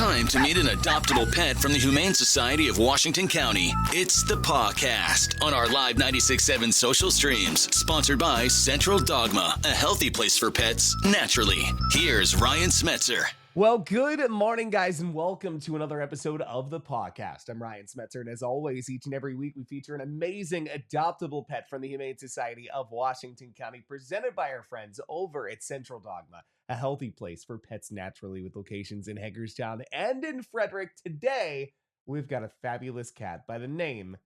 time to meet an adoptable pet from the Humane Society of Washington County. It's the Pawcast on our live 96.7 social streams, sponsored by Central Dogma, a healthy place for pets naturally. Here's Ryan Smetzer. Well, good morning, guys, and welcome to another episode of the Pawcast. I'm Ryan Smetzer, and as always, each and every week we feature an amazing adoptable pet from the Humane Society of Washington County, presented by our friends over at Central Dogma, a healthy place for pets naturally with locations in Hagerstown and in Frederick. Today, we've got a fabulous cat by the name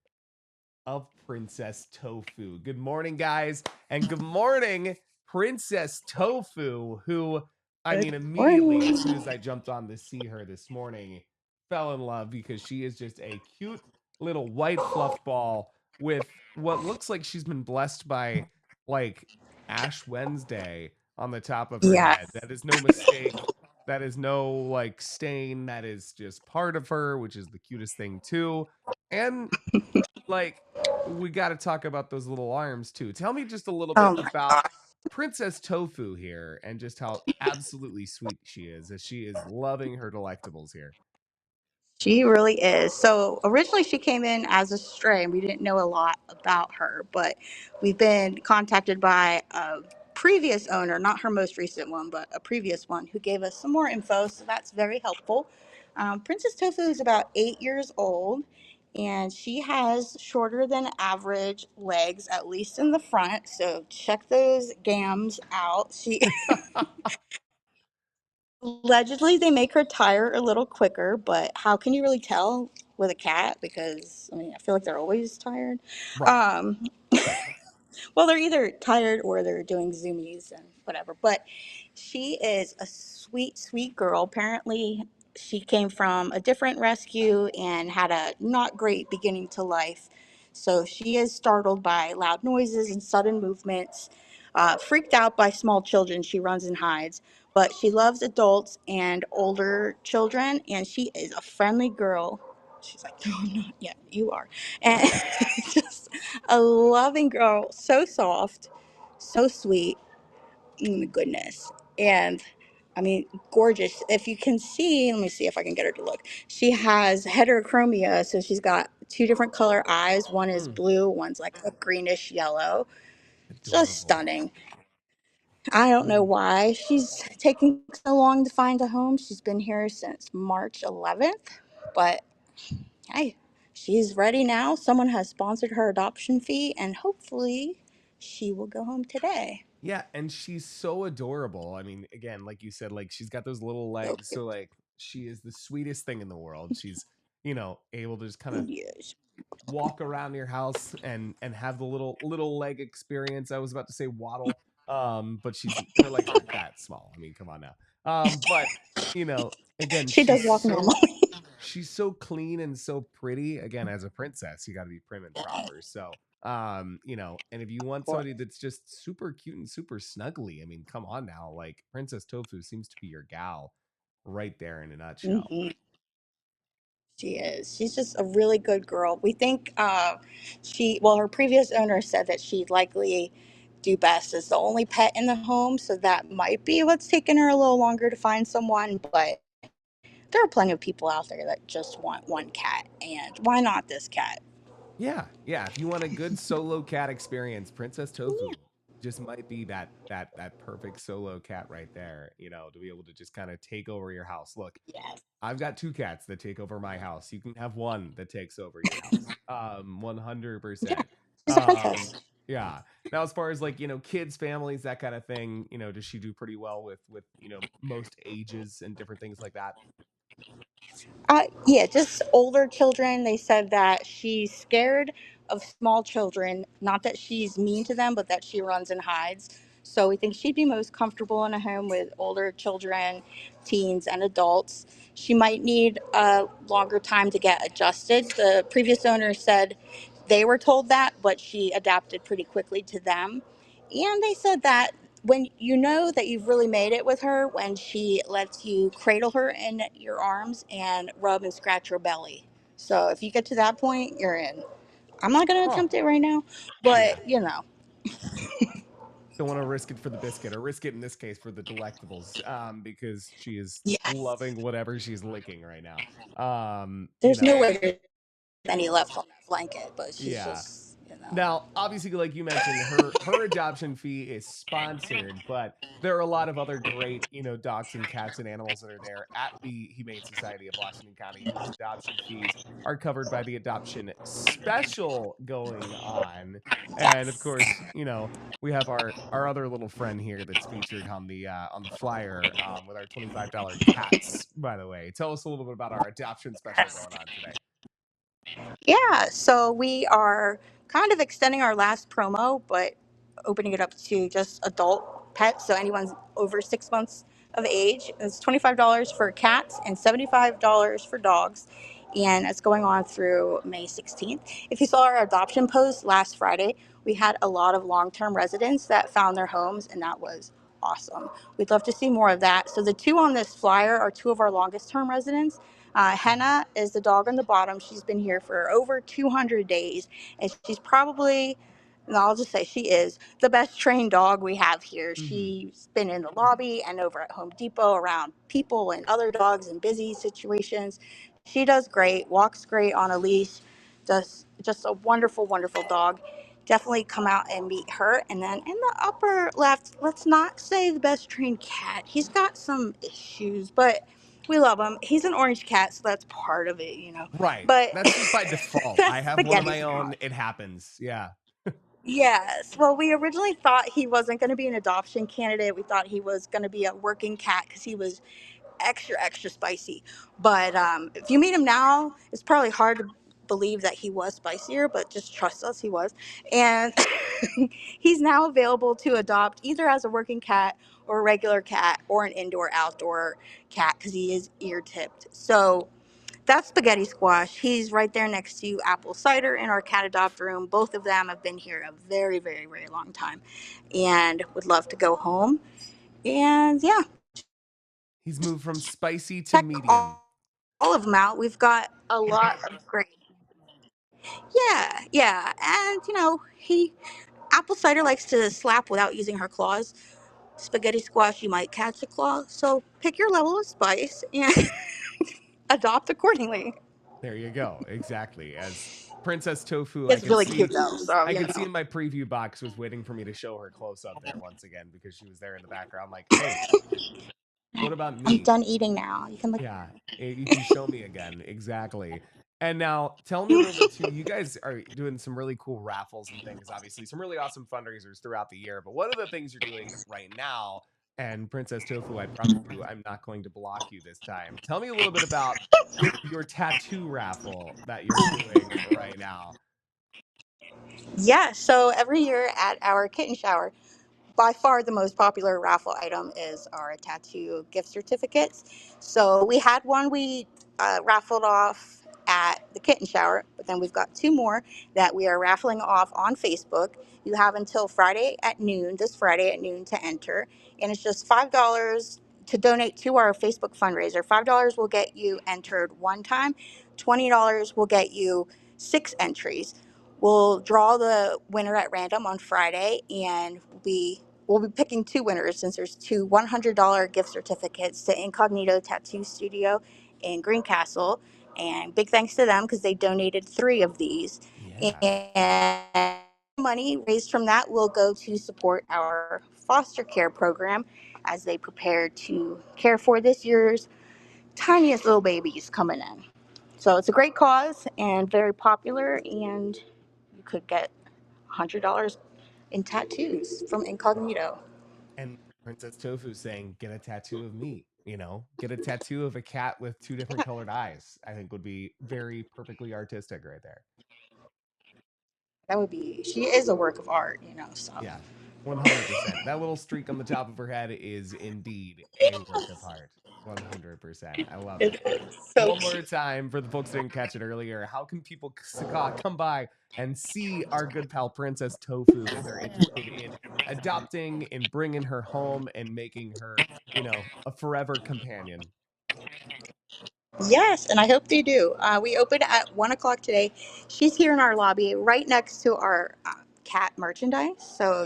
of Princess Tofu. Good morning, guys, and good morning, Princess Tofu, who immediately, as soon as I jumped on to see her this morning, fell in love because she is just a cute little white fluff ball with what looks like she's been blessed by, like, Ash Wednesday on the top of her head. Yes. That is no mistake. That is no, like, stain. That is just part of her, which is the cutest thing, too. And, like, we got to talk about those little arms, too. Tell me just a little bit Oh my about God. Princess Tofu here and just how absolutely sweet she is as she is loving her delectables here. She really is. So originally she came in as a stray and we didn't know a lot about her, but we've been contacted by a previous owner, not her most recent one, but a previous one who gave us some more info. So that's very helpful. Princess Tofu is about 8 years old and she has shorter than average legs, at least in the front. So check those gams out. She Allegedly, they make her tire a little quicker, but how can you really tell with a cat? Because I mean, I feel like they're always tired. Right. Um, well, they're either tired or they're doing zoomies and whatever. But she is a sweet, sweet girl. Apparently, she came from a different rescue and had a not great beginning to life. So she is startled by loud noises and sudden movements. Freaked out by small children, she runs and hides. But she loves adults and older children, and she is a friendly girl. She's like, no, I'm not yet. You are. And just a loving girl, so soft, so sweet. Oh my goodness. And I mean, gorgeous. If you can see, let me see if I can get her to look. She has heterochromia, so she's got two different color eyes. One is blue, one's like a greenish yellow. Just Adorable. stunning. I don't know Mm. why she's taking so long to find a home. She's been here since March 11th, but hey, she's ready now. Someone has sponsored her adoption fee, and hopefully she will go home today. Yeah, and she's so adorable. I mean, again, like you said, like she's got those little So legs, so like she is the sweetest thing in the world. She's, able to just kind of yes. walk around your house and have the little leg experience. I was about to say waddle, but her legs aren't that small. I mean, come on now. But again, She does walk normal. she's so clean and so pretty. Again, as a princess, you got to be prim and proper. So, and if you want somebody that's just super cute and super snuggly, I mean, come on now. Like Princess Tofu seems to be your gal right there in a nutshell. Hmm. She is. She's just a really good girl. We think her previous owner said that she'd likely do best as the only pet in the home. So that might be what's taken her a little longer to find someone. But there are plenty of people out there that just want one cat. And why not this cat? Yeah, yeah. If you want a good solo cat experience, Princess Tofu just might be that perfect solo cat right there. To be able to just kind of take over your house. Look, Yes. I've got two cats that take over my house. You can have one that takes over your house. 100%. She's a Um, princess. yeah. Now, as far as like kids, families, that kind of thing, does she do pretty well with most ages and different things like that? Yeah, just older children. They said that she's scared of small children. Not that she's mean to them, but that she runs and hides. So we think she'd be most comfortable in a home with older children, teens, and adults. She might need a longer time to get adjusted. The previous owner said they were told that, but she adapted pretty quickly to them. And they said that when you know that you've really made it with her, when she lets you cradle her in your arms and rub and scratch her belly. So if you get to that point, you're in. I'm not going to Huh. attempt it right now, Yeah. but don't want to risk it for the biscuit, or risk it in this case for the delectables, because she is Yes. loving whatever she's licking right now. You There's know, no way there's any left on that blanket, but she's yeah. just, you know. Now, obviously, like you mentioned, her adoption fee is sponsored, but there are a lot of other great, dogs and cats and animals that are there at the Humane Society of Washington County whose adoption fees are covered by the adoption special going on. And of Yes. course, we have our other little friend here that's featured on the flyer, with our $25 cats. By the way, tell us a little bit about our adoption special Yes. going on today. Yeah, so we are kind of extending our last promo, but opening it up to just adult pets. So anyone over 6 months of age. It's $25 for cats and $75 for dogs. And it's going on through May 16th. If you saw our adoption post last Friday, we had a lot of long term residents that found their homes, and that was awesome. We'd love to see more of that. So the two on this flyer are two of our longest term residents. Henna is the dog on the bottom. She's been here for over 200 days, and she's probably, no, I'll just say she is the best trained dog we have here. Mm-hmm. She's been in the lobby and over at Home Depot around people and other dogs in busy situations. She does great, walks great on a leash, does just a wonderful, wonderful dog. Definitely come out and meet her. And then in the upper left, let's not say the best trained cat. He's got some issues, but we love him. He's an orange cat, so that's part of it. Right. But That's just by default. I that's have one of Spaghetti my own. Squad. It happens. Yeah. Yes. Well, we originally thought he wasn't going to be an adoption candidate. We thought he was going to be a working cat because he was extra, extra spicy. But if you meet him now, it's probably hard to believe that he was spicier, but just trust us, he was. And he's now available to adopt either as a working cat or a regular cat or an indoor outdoor cat because he is ear tipped. So that's Spaghetti Squash. He's right there next to Apple Cider in our cat adopt room. Both of them have been here a very, very, very long time and would love to go home. And yeah, He's moved from spicy to check medium. all of them out. We've got a lot of great. Yeah, yeah. And, he, Apple Cider likes to slap without using her claws. Spaghetti Squash, you might catch a claw. So pick your level of spice and adopt accordingly. There you go. Exactly. As Princess Tofu, I It's could really see cute though. So, I could see in my preview box was waiting for me to show her close up there once again because she was there in the background like, "Hey, what about I'm me?" done eating now. You can look. Yeah, you can show me again. Exactly. And now tell me a little bit too. You guys are doing some really cool raffles and things, obviously, some really awesome fundraisers throughout the year. But what are the things you're doing right now? And Princess Tofu, I promise you, I'm not going to block you this time. Tell me a little bit about your tattoo raffle that you're doing right now. Yeah, so every year at our kitten shower, by far the most popular raffle item is our tattoo gift certificates. So we had one we raffled off at the kitten shower, but then we've got two more that we are raffling off on Facebook. You have until Friday at noon, this Friday at noon, to enter, and it's just $5 to donate to our Facebook fundraiser. $5 will get you entered one time, $20 will get you six entries. We'll draw the winner at random on Friday, and we'll be picking two winners since there's two $100 gift certificates to Incognito Tattoo Studio in Greencastle. And big thanks to them because they donated three of these. Yeah. And money raised from that will go to support our foster care program as they prepare to care for this year's tiniest little babies coming in. So it's a great cause and very popular, and you could get $100 in tattoos from Incognito. And Princess Tofu saying, get a tattoo of me, get a tattoo of a cat with two different colored eyes, I think would be very perfectly artistic right there. That would be, she is a work of art. So. Yeah, 100%. That little streak on the top of her head is indeed a work of art. 100%. I love it. It is so One more cute. time for the folks who didn't catch it earlier. How can people come by and see our good pal Princess Tofu if they're interested in adopting and bringing her home and making her, a forever companion? Yes, and I hope they do. We open at 1 o'clock today. She's here in our lobby, right next to our cat merchandise. So,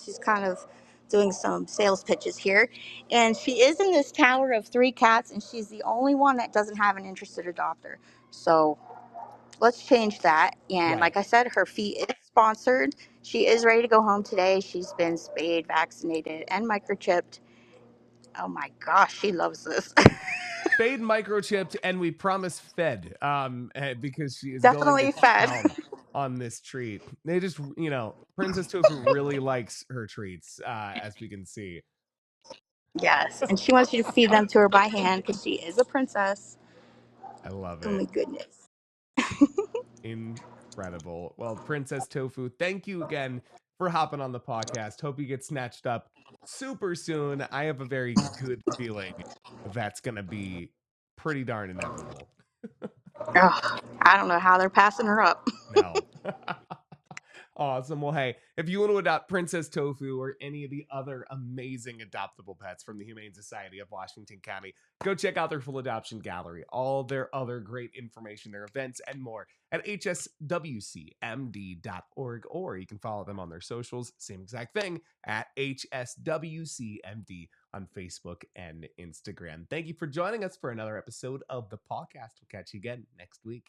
she's kind of doing some sales pitches here. And she is in this tower of 3 cats, and she's the only one that doesn't have an interested adopter. So let's change that. And Right. like I said, her fee is sponsored. She is ready to go home today. She's been spayed, vaccinated, and microchipped. Oh my gosh, she loves this. Spayed, microchipped, and we promise fed. Because she is going to Definitely fed. town on this treat. They just, Princess Tofu really likes her treats, as we can see. Yes, and she wants you to feed them to her by hand because she is a princess. I love Oh it. my goodness. Incredible. Well, Princess Tofu, thank you again for hopping on the podcast. Hope you get snatched up super soon. I have a very good feeling that's going to be pretty darn inevitable. Ugh, I don't know how they're passing her up. No. Awesome. Well, hey, if you want to adopt Princess Tofu or any of the other amazing adoptable pets from the Humane Society of Washington County, go check out their full adoption gallery, all their other great information, their events, and more at hswcmd.org, or you can follow them on their socials, same exact thing, at hswcmd on Facebook and Instagram. Thank you for joining us for another episode of the podcast. We'll catch you again next week.